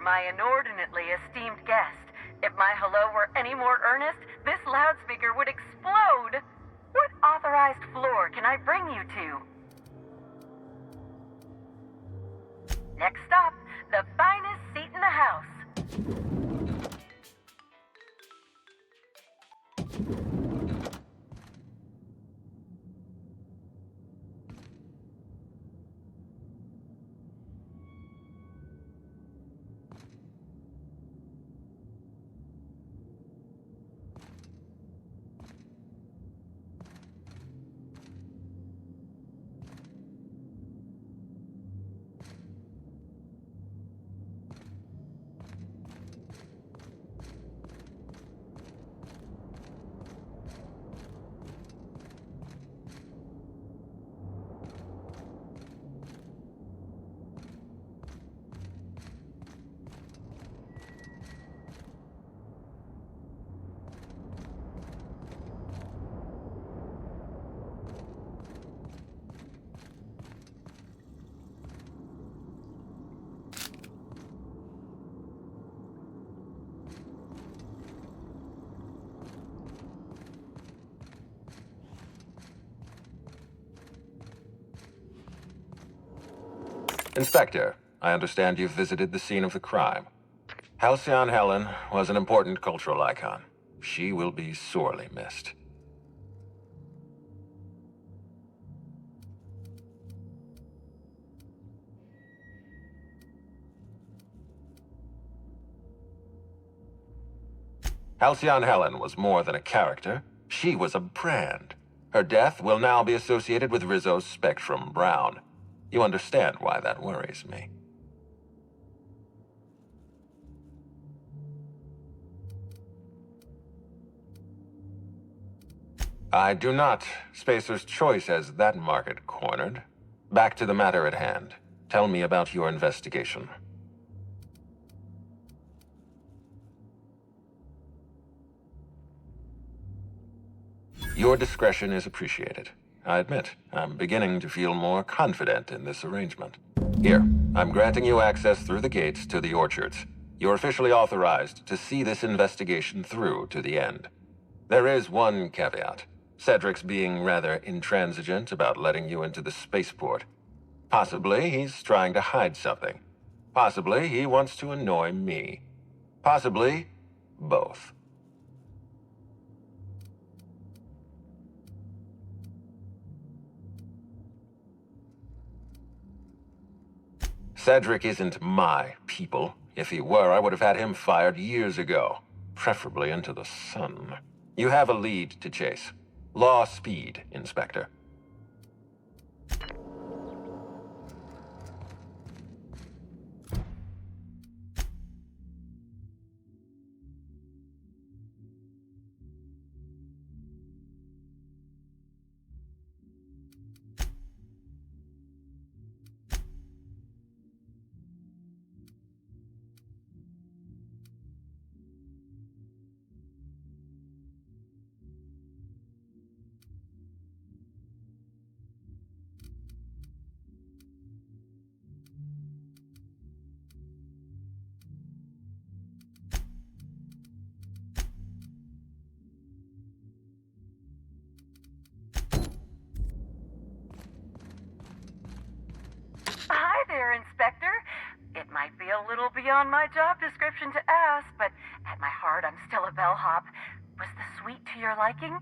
my inordinately esteemed guest. If my hello were any more earnest, this loudspeaker would explode. What authorized floor can I bring you to? Next stop, the finest seat in the house. Inspector, I understand you've visited the scene of the crime. Halcyon Helen was an important cultural icon. She will be sorely missed. Halcyon Helen was more than a character. She was a brand. Her death will now be associated with Rizzo's Spectrum Brown. You understand why that worries me. I do not. Spacer's Choice has that market cornered. Back to the matter at hand. Tell me about your investigation. Your discretion is appreciated. I admit, I'm beginning to feel more confident in this arrangement. Here, I'm granting you access through the gates to the orchards. You're officially authorized to see this investigation through to the end. There is one caveat. Cedric's being rather intransigent about letting you into the spaceport. Possibly he's trying to hide something. Possibly he wants to annoy me. Possibly both. Cedric isn't my people. If he were, I would have had him fired years ago, preferably into the sun. You have a lead to chase. Law speed, Inspector. Hi there, Inspector. It might be a little beyond my job description to ask, but at my heart, I'm still a bellhop. Was the suite to your liking?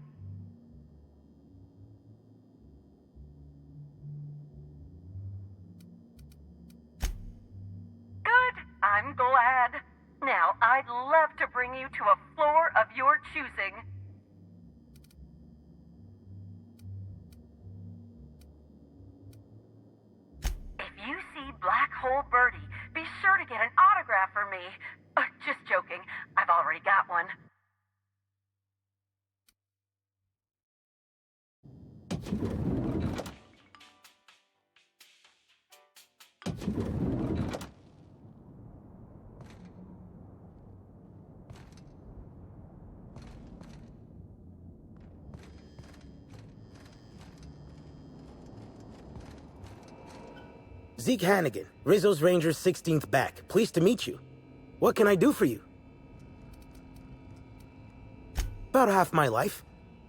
Good. I'm glad. Now, I'd love to bring you to a floor of your choosing. If you see Black Hole Birdie, be sure to get an autograph for me. Just joking. I've already got one. Zeke Hannigan, Rizzo's Ranger's 16th back. Pleased to meet you. What can I do for you? About half my life.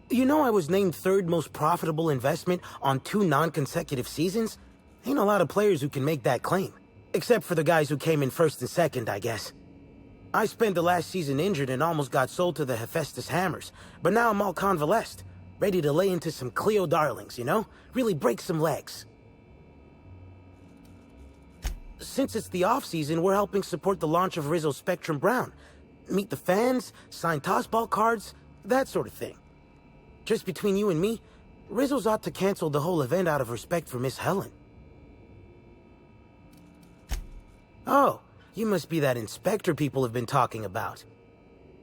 You know I was named third most profitable investment on 2 non-consecutive seasons? Ain't a lot of players who can make that claim. Except for the guys who came in first and second, I guess. I spent the last season injured and almost got sold to the Hephaestus Hammers, but now I'm all convalesced, ready to lay into some Cleo darlings, you know? Really break some legs. Since it's the off-season, we're helping support the launch of Rizzo Spectrum Brown. Meet the fans, sign tossball cards, that sort of thing. Just between you and me, Rizzo's ought to cancel the whole event out of respect for Miss Helen. Oh, you must be that inspector people have been talking about.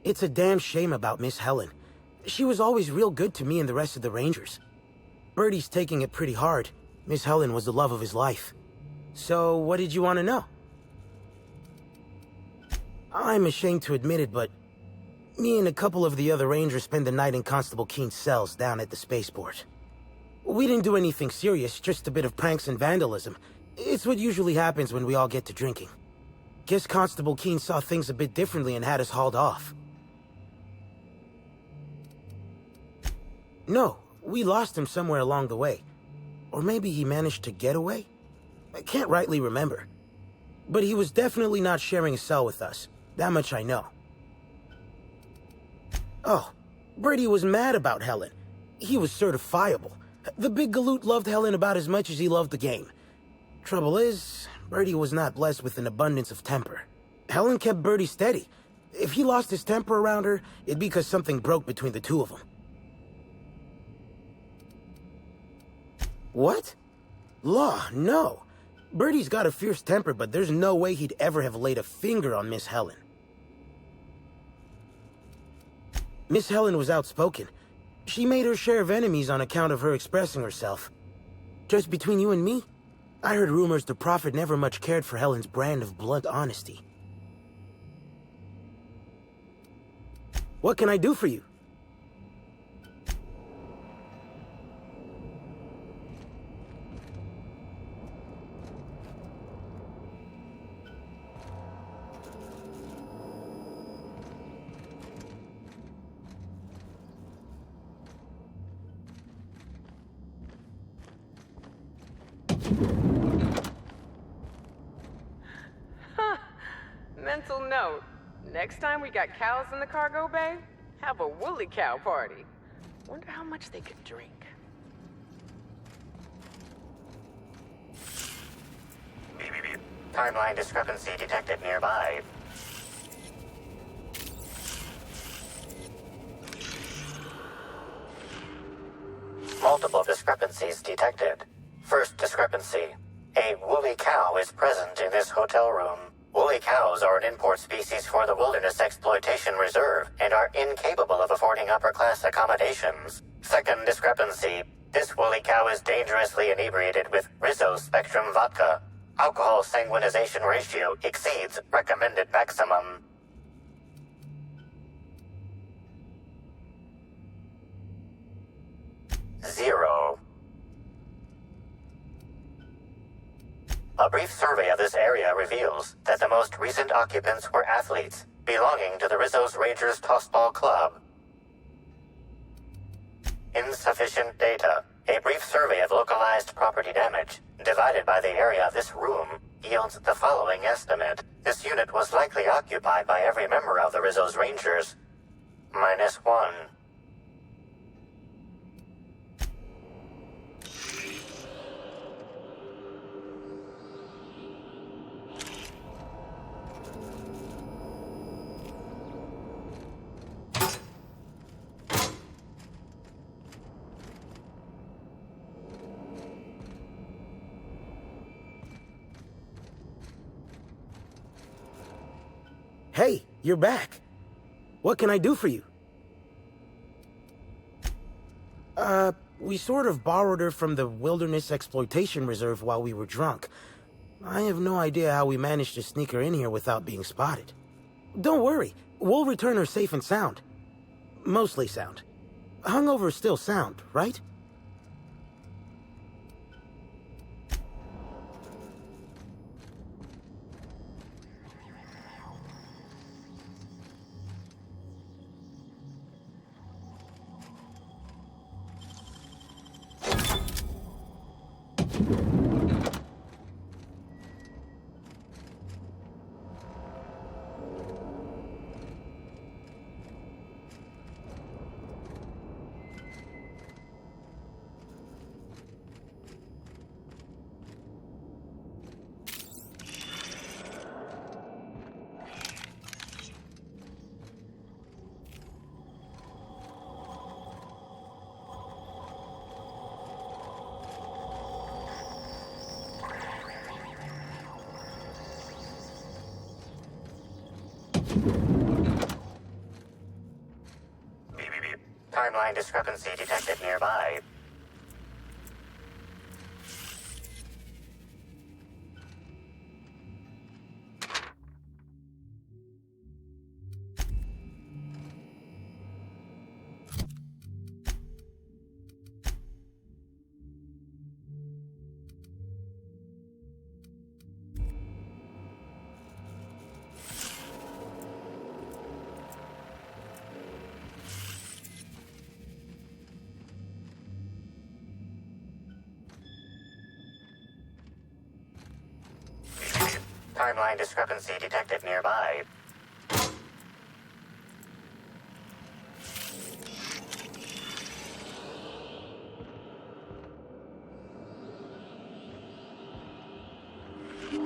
It's a damn shame about Miss Helen. She was always real good to me and the rest of the Rangers. Birdie's taking it pretty hard. Miss Helen was the love of his life. So, what did you want to know? I'm ashamed to admit it, but me and a couple of the other Rangers spent the night in Constable Keen's cells down at the spaceport. We didn't do anything serious, just a bit of pranks and vandalism. It's what usually happens when we all get to drinking. Guess Constable Keen saw things a bit differently and had us hauled off. No, we lost him somewhere along the way. Or maybe he managed to get away? I can't rightly remember. But he was definitely not sharing a cell with us. That much I know. Oh, Brady was mad about Helen. He was certifiable. The big galoot loved Helen about as much as he loved the game. Trouble is, Birdie was not blessed with an abundance of temper. Helen kept Birdie steady. If he lost his temper around her, it'd be because something broke between the two of them. What? Law, no. Birdie's got a fierce temper, but there's no way he'd ever have laid a finger on Miss Helen. Miss Helen was outspoken. She made her share of enemies on account of her expressing herself. Just between you and me, I heard rumors the Prophet never much cared for Helen's brand of blunt honesty. What can I do for you? Mental note, next time we got cows in the cargo bay, have a woolly cow party. Wonder how much they could drink. Timeline discrepancy detected nearby. Multiple discrepancies detected. First discrepancy. A woolly cow is present in this hotel room. Woolly cows are an import species for the Wilderness Exploitation Reserve and are incapable of affording upper-class accommodations. Second discrepancy. This woolly cow is dangerously inebriated with Rizzo Spectrum vodka. Alcohol sanguinization ratio exceeds recommended maximum. Zero. A brief survey of this area reveals that the most recent occupants were athletes belonging to the Rizzo's Rangers Tossball Club. Insufficient data. A brief survey of localized property damage, divided by the area of this room, yields the following estimate. This unit was likely occupied by every member of the Rizzo's Rangers. -1. Hey, you're back. What can I do for you? We sort of borrowed her from the Wilderness Exploitation Reserve while we were drunk. I have no idea how we managed to sneak her in here without being spotted. Don't worry, we'll return her safe and sound. Mostly sound. Hungover's still sound, right? Timeline discrepancy detected nearby. Timeline discrepancy detected nearby.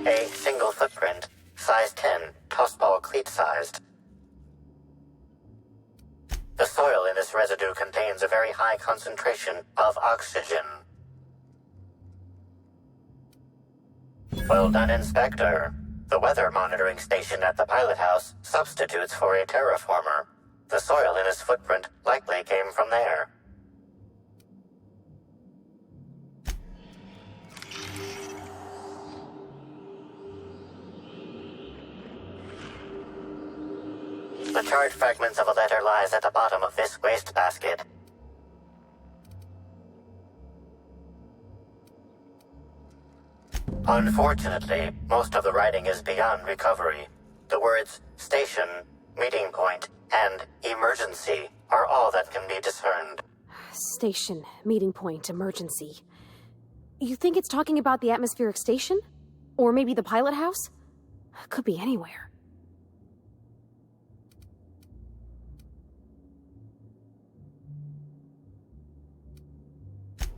A single footprint, size 10, tossball cleat sized. The soil in this residue contains a very high concentration of oxygen. Well done, Inspector. The weather monitoring station at the pilot house substitutes for a terraformer. The soil in his footprint likely came from there. The charred fragments of a letter lies at the bottom of this wastebasket. Unfortunately, most of the writing is beyond recovery. The words station, meeting point, and emergency are all that can be discerned. Station, meeting point, emergency. You think it's talking about the atmospheric station? Or maybe the pilot house? Could be anywhere.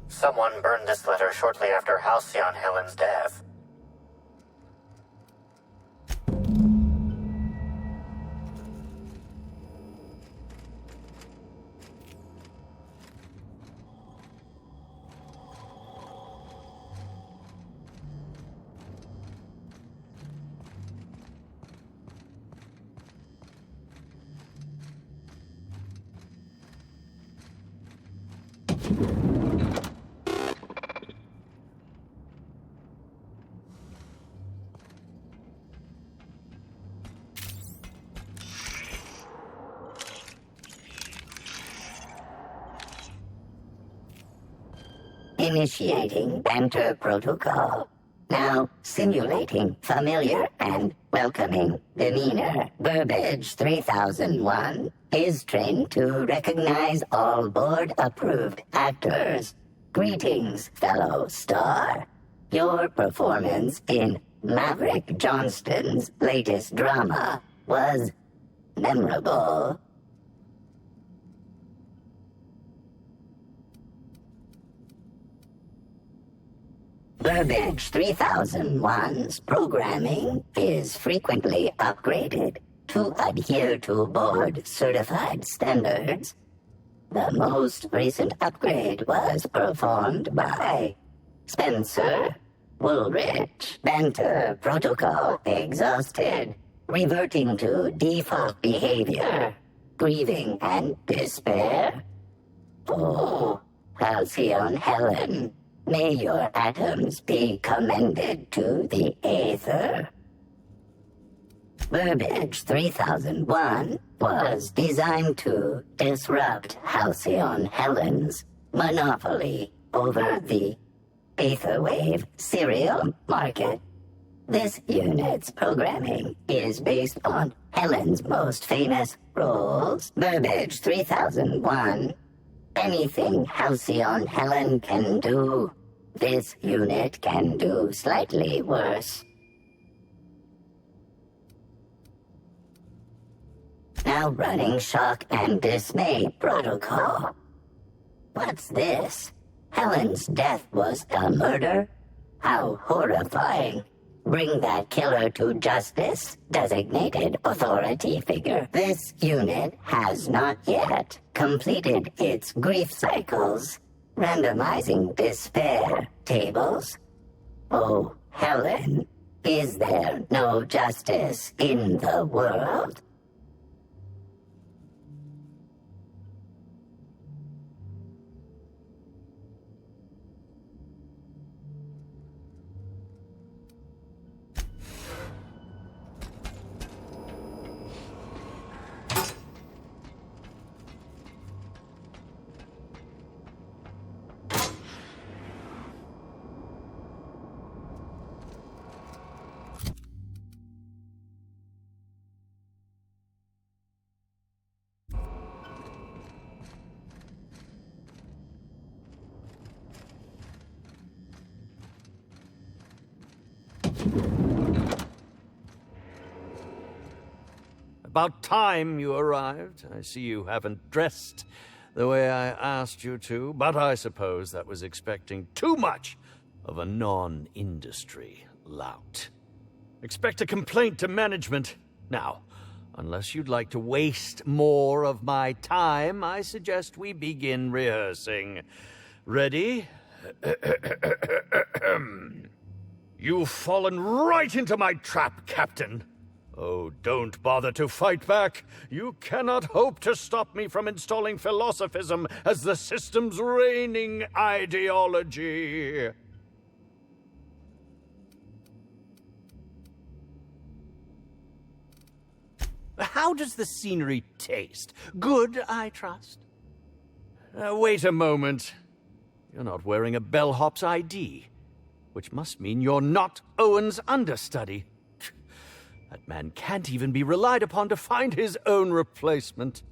Someone burned this letter shortly after Halcyon Helen's death. Initiating banter protocol. Now simulating familiar and welcoming demeanor. Burbage 3001 is trained to recognize all board-approved actors. Greetings, fellow star. Your performance in Maverick Johnston's latest drama was memorable. Burbage 3001's programming is frequently upgraded to adhere to board-certified standards. The most recent upgrade was performed by Spencer Woolrich. Banter protocol exhausted, reverting to default behavior, grieving and despair. Oh, Halcyon Helen. May your atoms be commended to the Aether. Burbage 3001 was designed to disrupt Halcyon Helen's monopoly over the Aetherwave serial market. This unit's programming is based on Helen's most famous roles. Burbage 3001. Anything Halcyon Helen can do, this unit can do slightly worse. Now running shock and dismay protocol. What's this? Helen's death was a murder? How horrifying. Bring that killer to justice, designated authority figure. This unit has not yet completed its grief cycles. Randomizing despair tables. Oh, Helen, is there no justice in the world? About time you arrived. I see you haven't dressed the way I asked you to, but I suppose that was expecting too much of a non-industry lout. Expect a complaint to management. Now, unless you'd like to waste more of my time, I suggest we begin rehearsing. Ready? You've fallen right into my trap, Captain. Oh, don't bother to fight back. You cannot hope to stop me from installing philosophism as the system's reigning ideology. How does the scenery taste? Good, I trust. Wait a moment. You're not wearing a bellhop's ID, which must mean you're not Owen's understudy. That man can't even be relied upon to find his own replacement.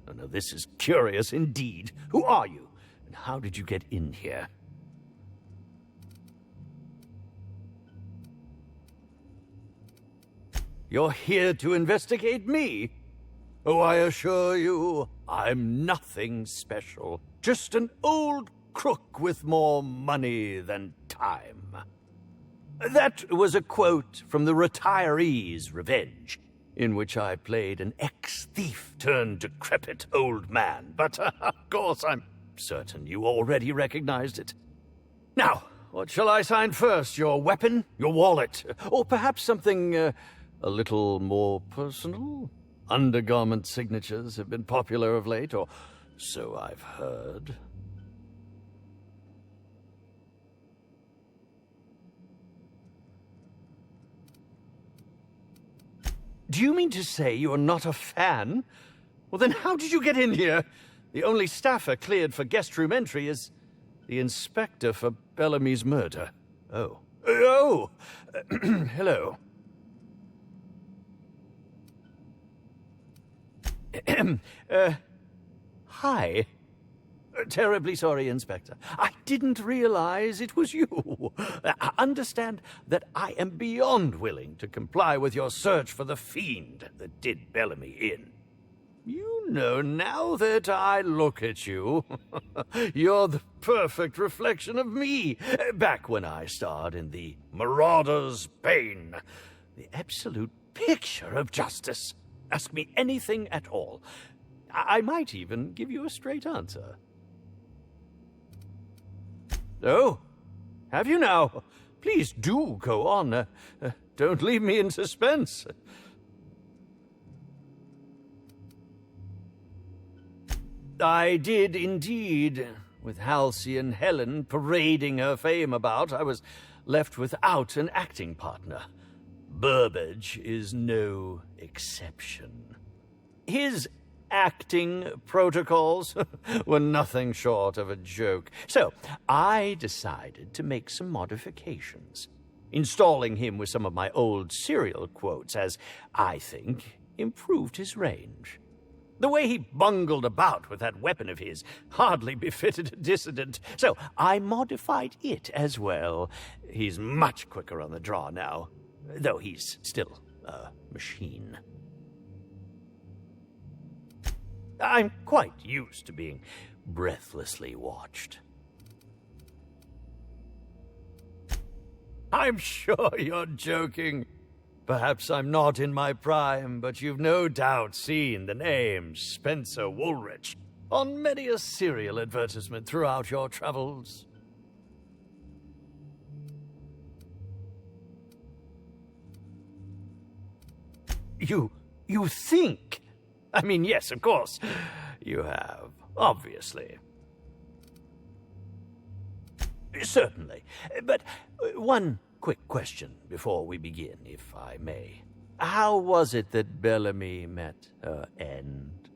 Oh, no, this is curious indeed. Who are you, and how did you get in here? You're here to investigate me? Oh, I assure you, I'm nothing special. Just an old crook with more money than time. That was a quote from The Retiree's Revenge, in which I played an ex-thief turned decrepit old man. But, of course, I'm certain you already recognized it. Now, what shall I sign first? Your weapon? Your wallet? Or perhaps something, a little more personal? Undergarment signatures have been popular of late, or so I've heard. Do you mean to say you're not a fan? Well, then how did you get in here? The only staffer cleared for guest room entry is the inspector for Bellamy's murder. Oh. Oh! Hello. Hi. Terribly sorry, Inspector. I didn't realize it was you. Understand that I am beyond willing to comply with your search for the fiend that did Bellamy in. You know, now that I look at you, you're the perfect reflection of me, back when I starred in The Marauder's Bane. The absolute picture of justice. Ask me anything at all. I might even give you a straight answer. Oh, have you now? Please do go on. Don't leave me in suspense. I did indeed. With Halcyon Helen parading her fame about, I was left without an acting partner. Burbage is no exception. His acting protocols were nothing short of a joke. So I decided to make some modifications, installing him with some of my old serial quotes, as I think improved his range. The way he bungled about with that weapon of his hardly befitted a dissident, so I modified it as well. He's much quicker on the draw now, though he's still a machine. I'm quite used to being breathlessly watched. I'm sure you're joking. Perhaps I'm not in my prime, but you've no doubt seen the name Spencer Woolrich on many a serial advertisement throughout your travels. You think? I mean, yes, of course. You have, obviously. Certainly. But one quick question before we begin, if I may. How was it that Bellamy met her end?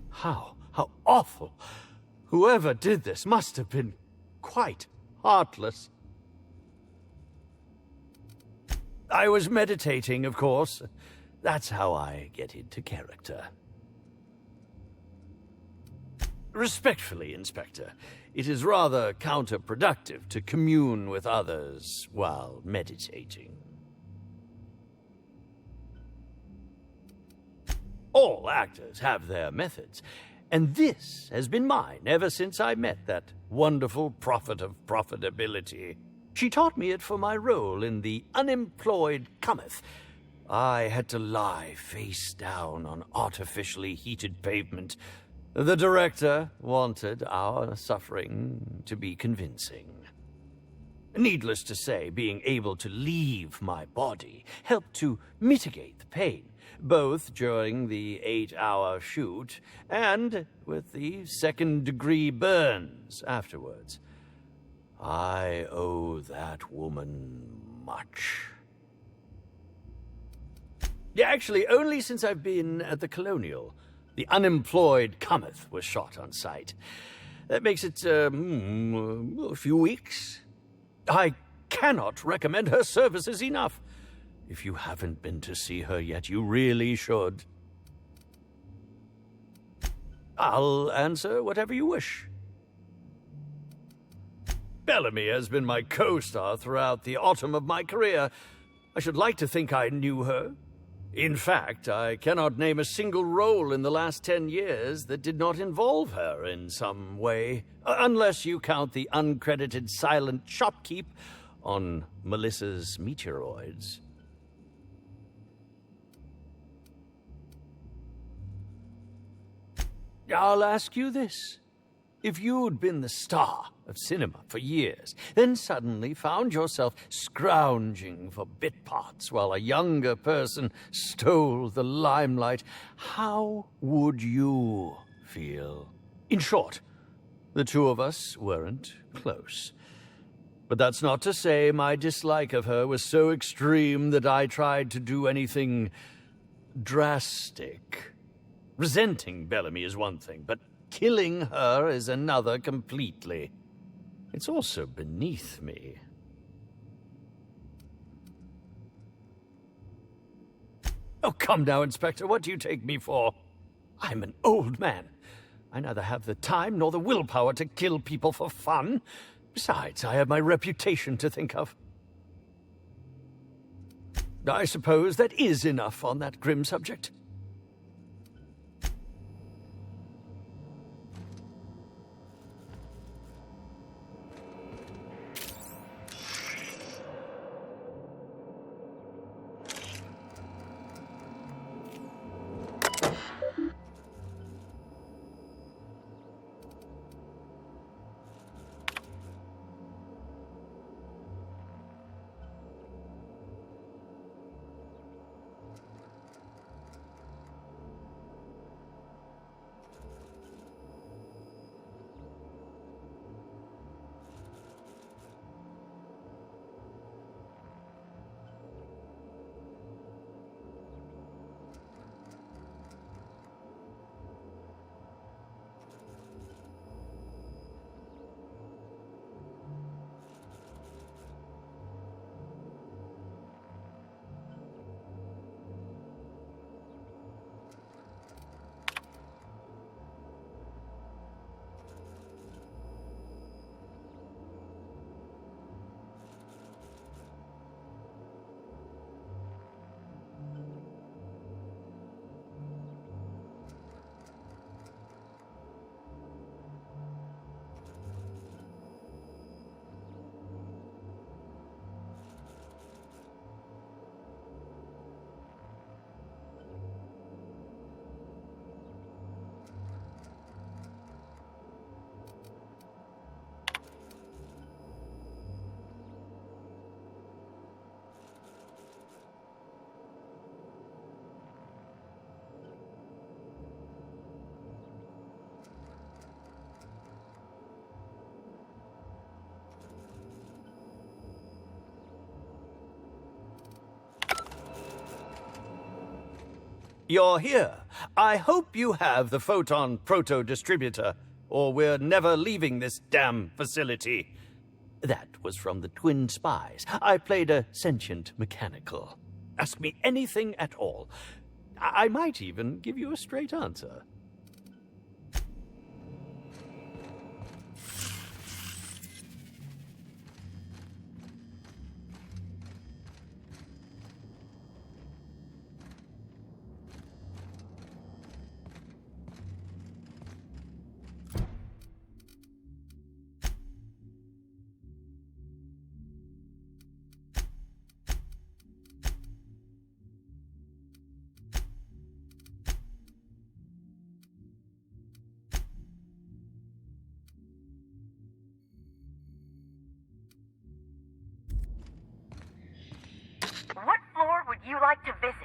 How awful. Whoever did this must have been quite heartless. I was meditating, of course. That's how I get into character. Respectfully, Inspector, it is rather counterproductive to commune with others while meditating. All actors have their methods, and this has been mine ever since I met that wonderful prophet of profitability. She taught me it for my role in The Unemployed Cometh. I had to lie face down on artificially heated pavement. The director wanted our suffering to be convincing. Needless to say, being able to leave my body helped to mitigate the pain, both during the 8-hour shoot and with the second-degree burns afterwards. I owe that woman much. Yeah, actually, only since I've been at the Colonial. The Unemployed Cometh was shot on site. That makes it, a few weeks. I cannot recommend her services enough. If you haven't been to see her yet, you really should. I'll answer whatever you wish. Bellamy has been my co-star throughout the autumn of my career. I should like to think I knew her. In fact, I cannot name a single role in the last 10 years that did not involve her in some way, unless you count the uncredited silent shopkeep on Melissa's Meteoroids. I'll ask you this. If you'd been the star of cinema for years, then suddenly found yourself scrounging for bit parts while a younger person stole the limelight, how would you feel? In short, the two of us weren't close. But that's not to say my dislike of her was so extreme that I tried to do anything drastic. Resenting Bellamy is one thing, but killing her is another completely. It's also beneath me. Oh, come now, Inspector. What do you take me for? I'm an old man. I neither have the time nor the willpower to kill people for fun. Besides, I have my reputation to think of. I suppose that is enough on that grim subject. You're here. I hope you have the Photon Proto-Distributor, or we're never leaving this damn facility. That was from the Twin Spies. I played a sentient mechanical. Ask me anything at all. I might even give you a straight answer. like to visit.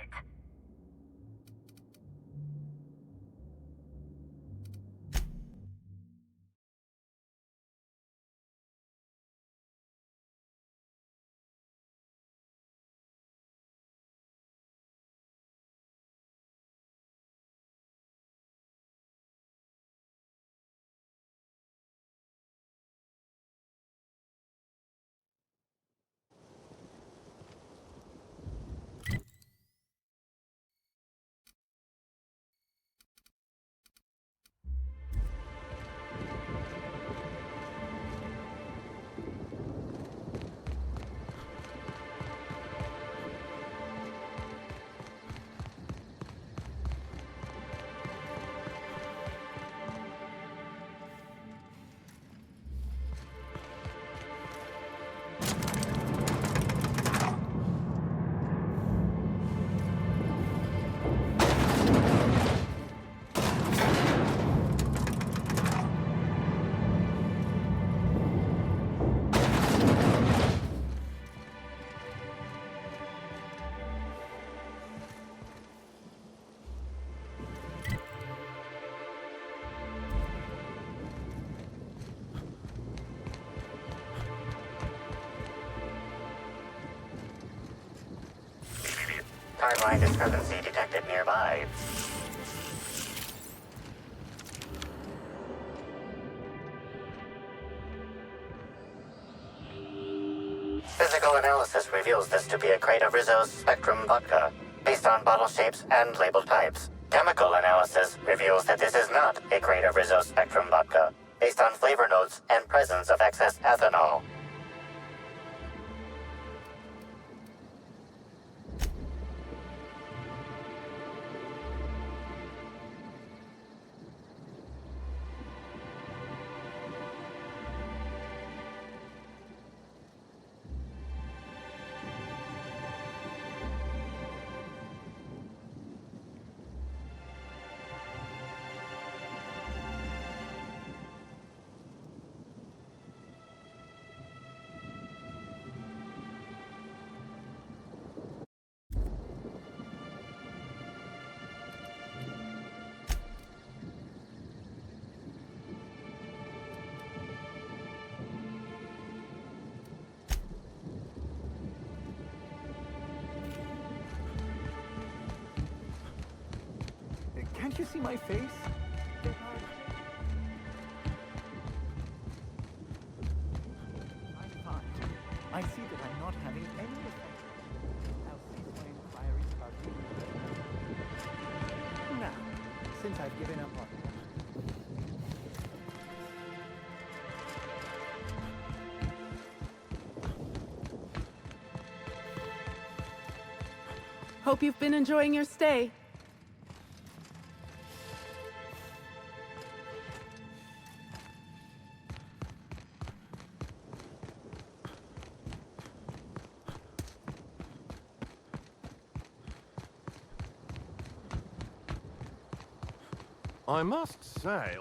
Timeline discrepancy detected nearby. Physical analysis reveals this to be a crate of Rizzo's Spectrum vodka, based on bottle shapes and label types. Chemical analysis reveals that this is not a crate of Rizzo's Spectrum vodka, based on flavor notes and presence of excess ethanol. Can't you see my face? I'm fine. I see that I'm not having any effect. I'll cease my inquiries about you. Now, since I've given up on you. Hope you've been enjoying your stay. I must say...